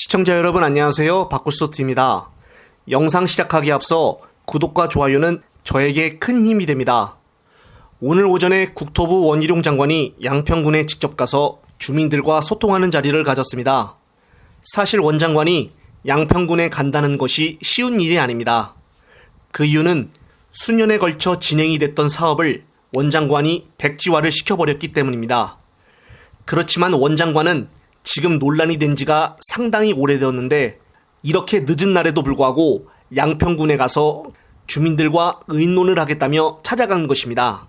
시청자 여러분 안녕하세요. 박구스토트입니다. 영상 시작하기에 앞서 구독과 좋아요는 저에게 큰 힘이 됩니다. 오늘 오전에 국토부 원희룡 장관이 양평군에 직접 가서 주민들과 소통하는 자리를 가졌습니다. 사실 원 장관이 양평군에 간다는 것이 쉬운 일이 아닙니다. 그 이유는 수년에 걸쳐 진행이 됐던 사업을 원 장관이 백지화를 시켜버렸기 때문입니다. 그렇지만 원 장관은 지금 논란이 된 지가 상당히 오래되었는데 이렇게 늦은 날에도 불구하고 양평군에 가서 주민들과 의논을 하겠다며 찾아간 것입니다.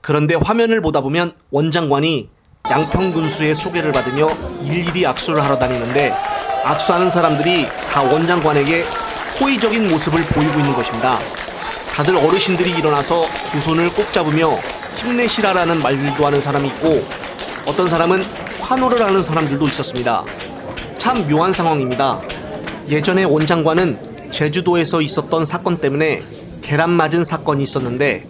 그런데 화면을 보다 보면 원 장관이 양평군수의 소개를 받으며 일일이 악수를 하러 다니는데 악수하는 사람들이 다 원 장관에게 호의적인 모습을 보이고 있는 것입니다. 다들 어르신들이 일어나서 두 손을 꼭 잡으며 힘내시라라는 말들도 하는 사람이 있고 어떤 사람은 환호를 하는 사람들도 있었습니다. 참 묘한 상황입니다. 예전에 원 장관은 제주도에서 있었던 사건 때문에 계란 맞은 사건이 있었는데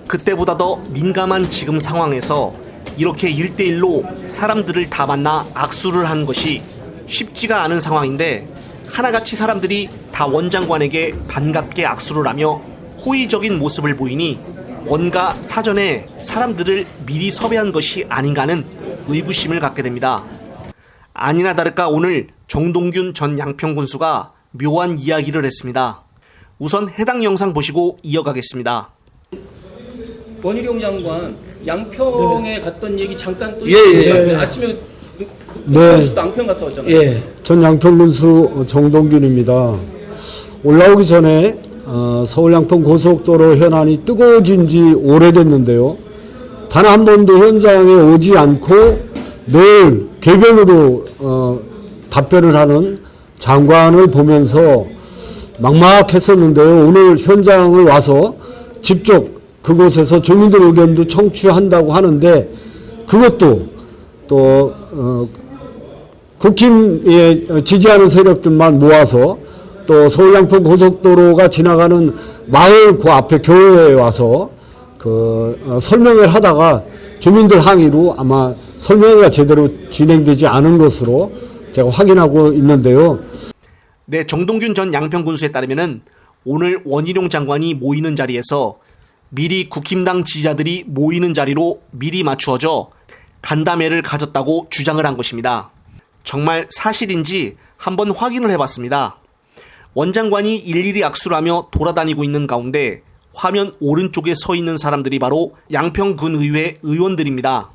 그때보다 더 민감한 지금 상황에서 이렇게 1대1로 사람들을 다 만나 악수를 하는 것이 쉽지가 않은 상황인데 하나같이 사람들이 다 원 장관에게 반갑게 악수를 하며 호의적인 모습을 보이니 뭔가 사전에 사람들을 미리 섭외한 것이 아닌가 하는 의구심을 갖게 됩니다. 아니나 다를까 오늘 정동균 전 양평군수가 묘한 이야기를 했습니다. 우선 해당 영상 보시고 이어가겠습니다. 원희룡 장관 양평에 갔던 얘기 잠깐 또 아침에 양평 갔다 왔잖아요. 전 양평군수 정동균입니다. 올라오기 전에 서울 양평 고속도로 현안이 뜨거워진 지 오래됐는데요. 단 한 번도 현장에 오지 않고 늘 궤변으로 답변을 하는 장관을 보면서 막막했었는데요. 오늘 현장을 와서 직접 그곳에서 주민들 의견도 청취한다고 하는데 그것도 또 국힘에 지지하는 세력들만 모아서 또 서울 양평 고속도로가 지나가는 마을 그 앞에 교회에 와서 설명을 하다가 주민들 항의로 아마 설명회가 제대로 진행되지 않은 것으로 제가 확인하고 있는데요. 네, 정동균 전 양평군수에 따르면은 오늘 원희룡 장관이 모이는 자리에서 미리 국힘당 지지자들이 모이는 자리로 미리 맞추어져 간담회를 가졌다고 주장을 한 것입니다. 정말 사실인지 한번 확인을 해봤습니다. 원 장관이 일일이 악수를 하며 돌아다니고 있는 가운데 화면 오른쪽에 서 있는 사람들이 바로 양평군의회 의원들입니다.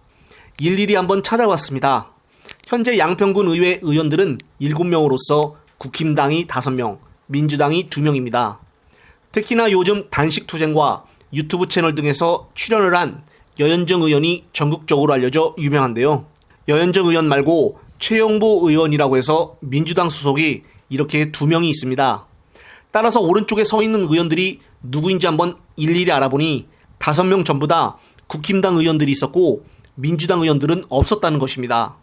일일이 한번 찾아왔습니다. 현재 양평군 의회 의원들은 7명으로서 국힘당이 5명, 민주당이 2명입니다. 특히나 요즘 단식투쟁과 유튜브 채널 등에서 출연을 한 여현정 의원이 전국적으로 알려져 유명한데요. 여현정 의원 말고 최영보 의원이라고 해서 민주당 소속이 이렇게 2명이 있습니다. 따라서 오른쪽에 서 있는 의원들이 누구인지 한번 일일이 알아보니 5명 전부 다 국힘당 의원들이 있었고 민주당 의원들은 없었다는 것입니다.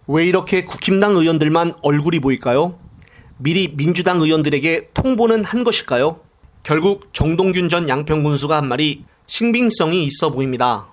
왜 이렇게 국힘당 의원들만 얼굴이 보일까요? 미리 민주당 의원들에게 통보는 한 것일까요? 결국 정동균 전 양평군수가 한 말이 신빙성이 있어 보입니다.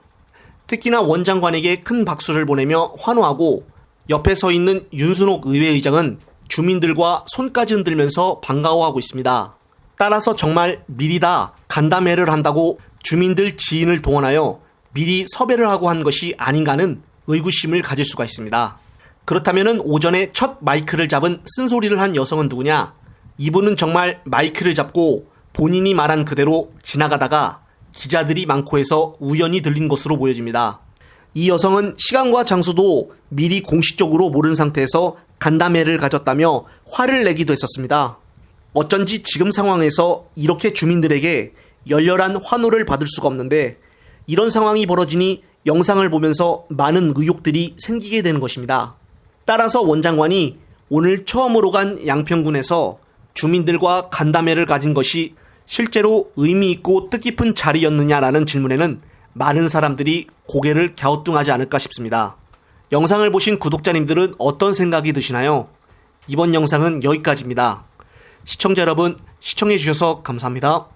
특히나 원 장관에게 큰 박수를 보내며 환호하고 옆에 서 있는 윤순옥 의회의장은 주민들과 손까지 흔들면서 반가워하고 있습니다. 따라서 정말 미리 다 간담회를 한다고 주민들 지인을 동원하여 미리 섭외를 하고 한 것이 아닌가 하는 의구심을 가질 수가 있습니다. 그렇다면 오전에 첫 마이크를 잡은 쓴소리를 한 여성은 누구냐? 이분은 정말 마이크를 잡고 본인이 말한 그대로 지나가다가 기자들이 많고 해서 우연히 들린 것으로 보여집니다. 이 여성은 시간과 장소도 미리 공식적으로 모른 상태에서 간담회를 가졌다며 화를 내기도 했었습니다. 어쩐지 지금 상황에서 이렇게 주민들에게 열렬한 환호를 받을 수가 없는데 이런 상황이 벌어지니 영상을 보면서 많은 의혹들이 생기게 되는 것입니다. 따라서 원 장관이 오늘 처음으로 간 양평군에서 주민들과 간담회를 가진 것이 실제로 의미 있고 뜻깊은 자리였느냐라는 질문에는 많은 사람들이 고개를 갸우뚱하지 않을까 싶습니다. 영상을 보신 구독자님들은 어떤 생각이 드시나요? 이번 영상은 여기까지입니다. 시청자 여러분, 시청해주셔서 감사합니다.